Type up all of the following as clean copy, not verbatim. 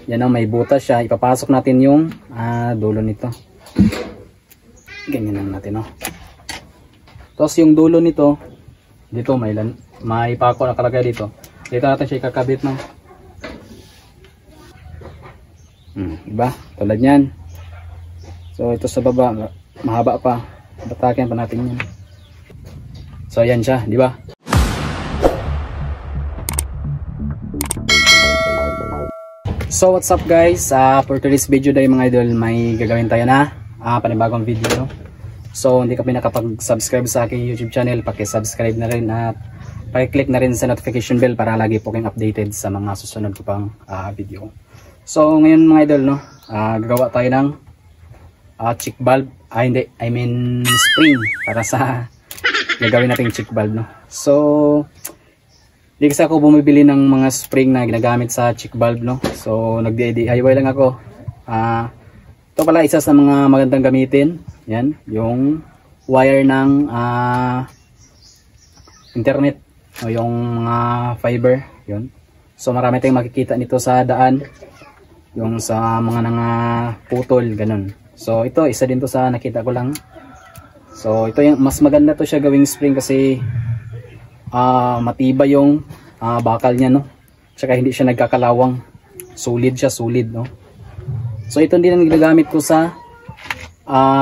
Yan, may butas siya. Ipapasok natin yung dulo nito. Ganyan lang natin, no. Tapos yung dulo nito, dito may pako nakalagay dito. Dito natin siya ikakabit, no. Diba? Tulad yan. So ito sa baba, mahaba pa. Batakin pa natin yan. So ayan siya, di ba? So what's up guys? For today's video day mga idol, may gagawin tayo na panibagong video. So hindi ka pa nakapag-subscribe sa aking YouTube channel, paki-subscribe na rin at paki-click na rin sa notification bell para lagi po kayong updated sa mga susunod ko pang video. So ngayon mga idol, no, gagawa tayo ng check valve, spring para sa gagawin nating check valve, no. So di kasi ako bumibili ng mga spring na ginagamit sa check valve, no. So nag-DIY lang ako. Ito pala isa sa mga magandang gamitin. Yan, yung wire ng internet o yung fiber, yun. So marami tayong makikita nito sa daan, yung sa mga putol, ganun. So ito, isa din to sa nakita ko lang. So ito yung mas maganda to siya gawing spring kasi matibay yung bakal niya, no. Tsaka hindi siya nagkakalawang. Solid siya, solid, no. So ito din ang ginagamit ko sa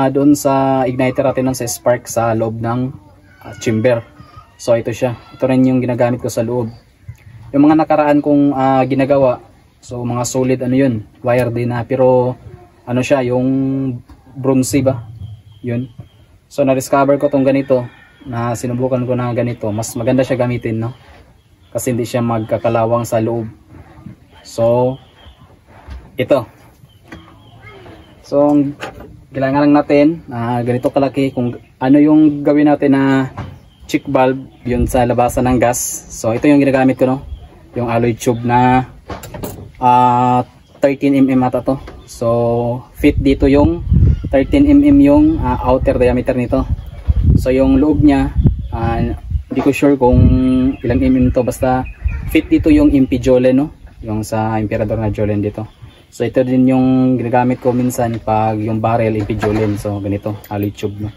doon sa igniter natin, sa spark sa loob ng chamber. So ito siya. Ito rin yung ginagamit ko sa loob. Yung mga nakaraan kong ginagawa, so mga solid yun, wire din na, pero siya yung bronze ba, yun. So na-discover ko tong ganito, na sinubukan ko na ganito, mas maganda siya gamitin, no, kasi hindi siya magkakalawang sa loob. So ito, so kailangan lang natin ganito kalaki kung ano yung gawin natin na check valve, yun sa labasan ng gas. So ito yung ginagamit ko, no, yung alloy tube na 13mm ata to. So fit dito yung 13mm yung outer diameter nito. So yung loob niya hindi ko sure kung ilang mm to, basta fit dito yung MP Jolene, no, yung sa Emperador na Jolene dito. So ito din yung ginagamit ko minsan pag yung barrel MP Jolene. So ganito, alloy tube, no.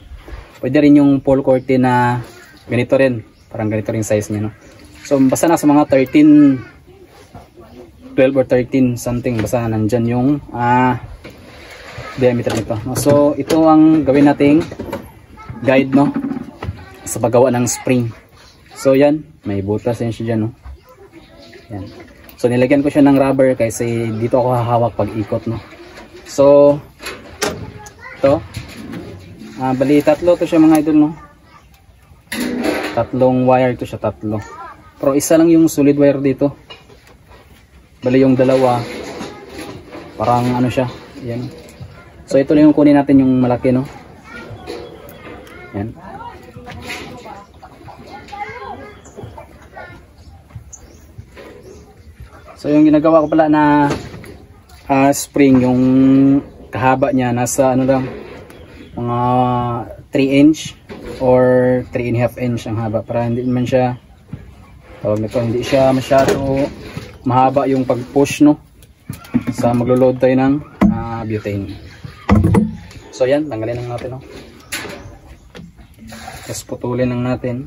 Pwede rin yung full curtain na ganito rin, parang ganito rin size niya, no. So basta nasa mga 12 or 13 something, basta nandyan yung diameter nito, no? So ito ang gawin nating guide, no, sa paggawa ng spring. So yan, may butas yan siya dyan, no. Yan. So nilagyan ko siya ng rubber kasi dito ako hahawak pag ikot, no. So ito, bali tatlo to siya mga idol, no. Tatlong wire to siya, tatlo. Pero isa lang yung solid wire dito. Bali yung dalawa parang siya, yan. So ito lang yung kunin natin, yung malaki, no. Yan. So yung ginagawa ko pala na spring, yung kahaba niya nasa lang, mga 3 inch or 3.5 inch ang haba, para hindi man siya, tawag nito, hindi siya masyado mahaba yung pag-push, no, sa maglo-load tayo ng butane. So yan, tanggalin lang natin, no. Tapos putulin lang natin.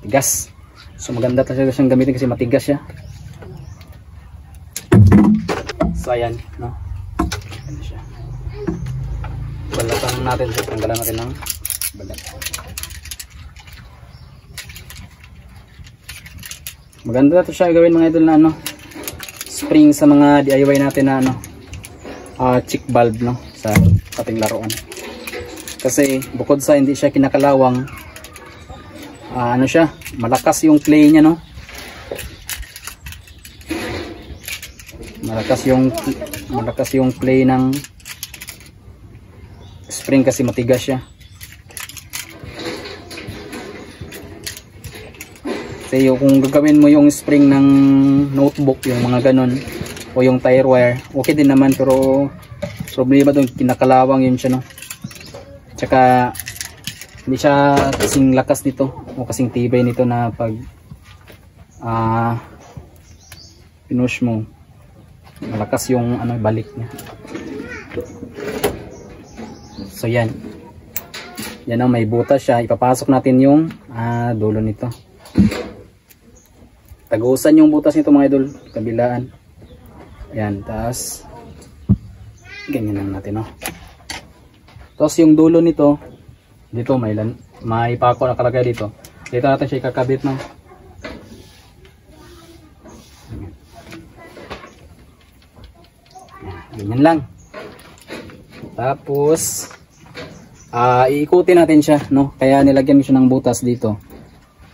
Tigas. So maganda talaga siyang gamitin kasi matigas siya. So ayan, no. Ayan siya. Balatan natin siya, tanggalan natin ng balat. Maganda to siya gawin mga idol na spring sa mga DIY natin na check valve, no, sa ating laruan. Kasi bukod sa hindi siya kinakalawang, siya, malakas yung play niya, no. Malakas yung play ng spring kasi matigas siya. Kasi kung gagawin mo yung spring ng notebook, yung mga ganun, o yung tire wire, okay din naman, pero problema doon, kinakalawang yun siya, no. Tsaka hindi siya kasing lakas nito o kasing tibay nito na pag pinush mo, malakas yung ano, balik niya. So yan. Yan ang may butas siya. Ipapasok natin yung dulo nito. Tagusan yung butas nito mga idol, kabilaan. Yan, tapos ganyan lang natin, no. Tapos yung dulo nito, dito may pako nakalagay dito. Dito natin siya ikakabit, no. Ganyan lang. Tapos iikutin natin siya, no. Kaya nilagyan ko siya ng butas dito.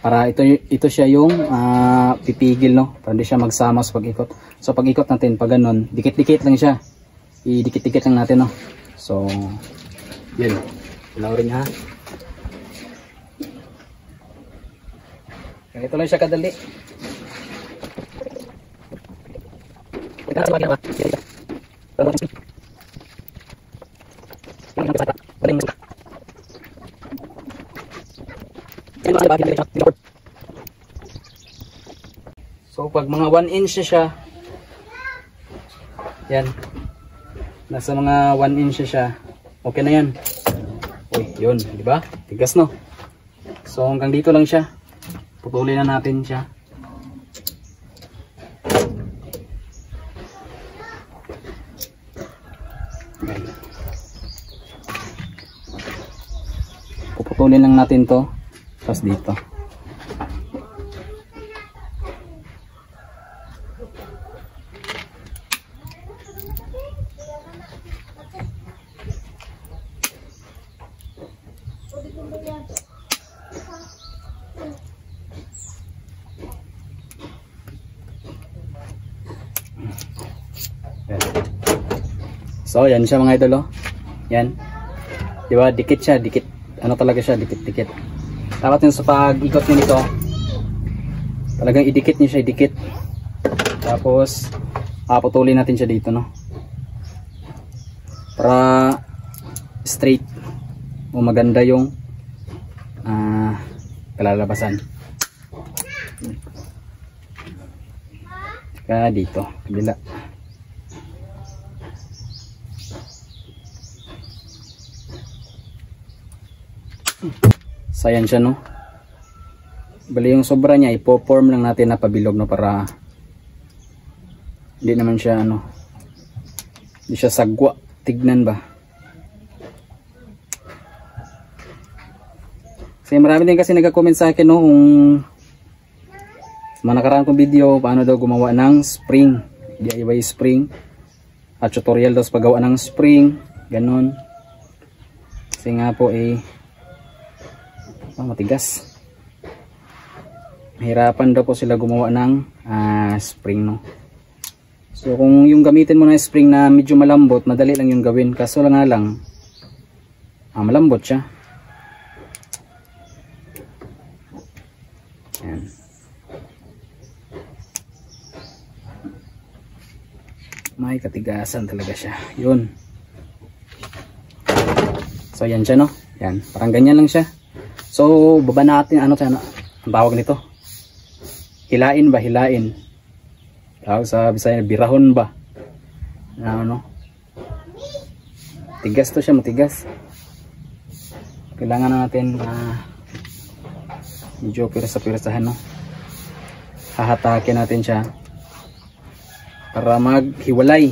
Para ito siya yung pipigil, no. Para hindi siya magsama sa pag-ikot. So pag-ikot natin pag ganun, dikit-dikit lang siya. Idikit-dikit lang natin, no. So yun. Ilawin ha. Ganito lang siya kadali. So pag mga 1 inch siya, yan, nasa mga 1 inch siya, okay na yan. Uy, yun, di ba? Tigas, no? So hanggang dito lang siya. Putulin na natin siya. Puputulin lang natin to. Tapos dito. So yan siya mga idol, oh. Yan. Di ba? Dikit siya, dikit. Ano talaga siya, dikit-dikit. Dapat yun sa pag-ikot nyo nito, talagang idikit nyo siya, idikit. Tapos putulin natin siya dito, no. Para straight o maganda yung kalalabasan. Kaya dito, kabila. So ayan siya, no. Bali yung sobra niya ipo-form lang natin na pabilog, no, para hindi naman siya hindi siya sagwa. Tignan ba? Kasi marami din kasi nagko-comment sa akin, no, kung mga nakaraan kong video paano daw gumawa ng spring, DIY spring, at tutorial daw sa paggawa ng spring, ganon. Kasi nga po matigas. Mahirapan daw po sila gumawa ng spring, no. So kung yung gamitin mo na spring na medyo malambot, madali lang yung gawin. Kaso lang nga lang malambot siya. Ayan. May katigasan talaga siya. Yun. So yan siya, no. Yan, parang ganyan lang siya. So baba natin, ang tawag nito, hilain ba, hilain. Tawag sa Bisaya, birahon ba, tigas to siya, matigas. Kailangan na natin medyo pirsa-pirsahan, no. Hahatakin natin siya para maghiwalay.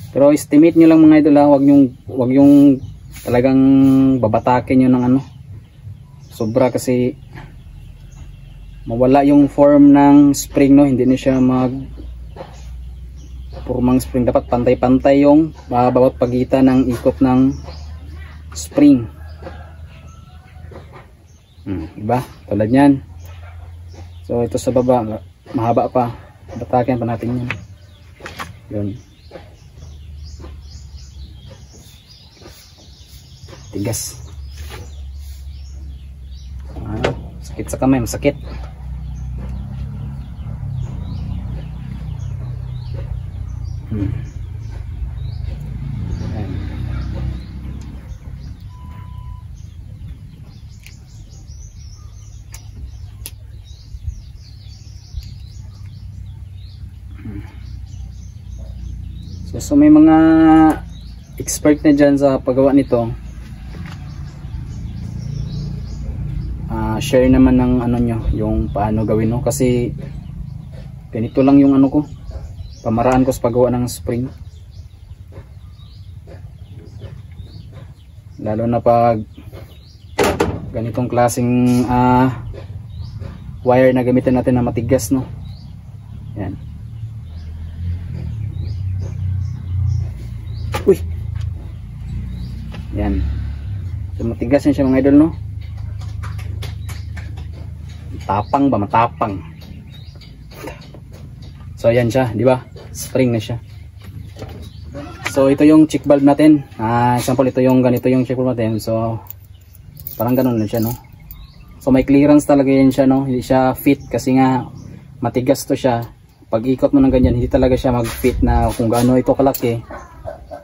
Pero estimate nyo lang mga idol, wag yung talagang babatakin nyo ng sobra, kasi mawala yung form ng spring, no. Hindi na siya formang spring. Dapat pantay-pantay yung bawat pagitan ng ikot ng spring. Diba? Tulad yan. So ito sa baba mahaba pa, batakin pa natin yan. Yun. Tigas. Sakit sa kamay, masakit. So may mga expert na dyan sa paggawa nito. Share naman ng ano nyo, yung paano gawin, no? Kasi ganito lang yung ano ko, pamaraan ko sa paggawa ng spring. Lalo na pag ganitong klaseng wire na gamitin natin na matigas, no? Yan. Uy! Yan. So matigas yan siya mga idol, no? Tapang ba? Matapang. So ayan siya, di ba? Spring na siya. So ito yung check valve natin. Example, ito yung ganito yung check valve natin. So parang ganun lang siya, no? So may clearance talaga yan siya, no? Hindi siya fit kasi nga matigas to siya. Pag ikot mo ng ganyan, hindi talaga siya mag-fit na kung gaano ito kalaki.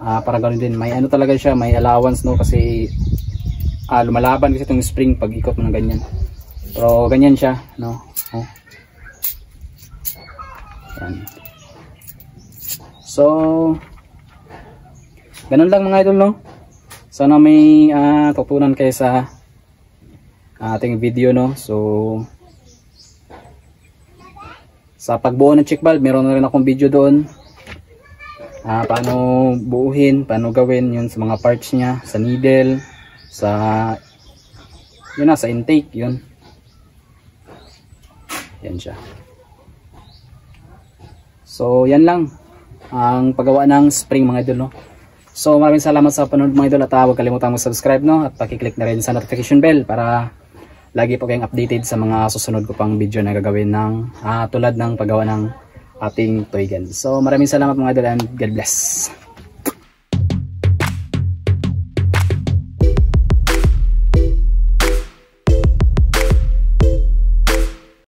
Para ganun din. May ano talaga siya, may allowance, no? Kasi lumalaban kasi itong spring pag ikot mo ng ganyan. Pero ganyan siya, no? Oh. Yan. So ganun lang mga idol, no? Sana may tutunan kayo sa ating video, no? So sa pagbuo ng check valve, meron na rin akong video doon. Paano buuhin, paano gawin yun sa mga parts niya, sa needle, sa yun na, sa intake, yun. Yan siya. So yan lang ang paggawa ng spring mga idol, no? So maraming salamat sa panonood mga idol, at huwag kalimutang mag-subscribe, no? At paki-click na rin sa notification bell para lagi po kayong updated sa mga susunod ko pang video na gagawin ng tulad ng paggawa ng ating toy gun. So maraming salamat mga idol, and God bless.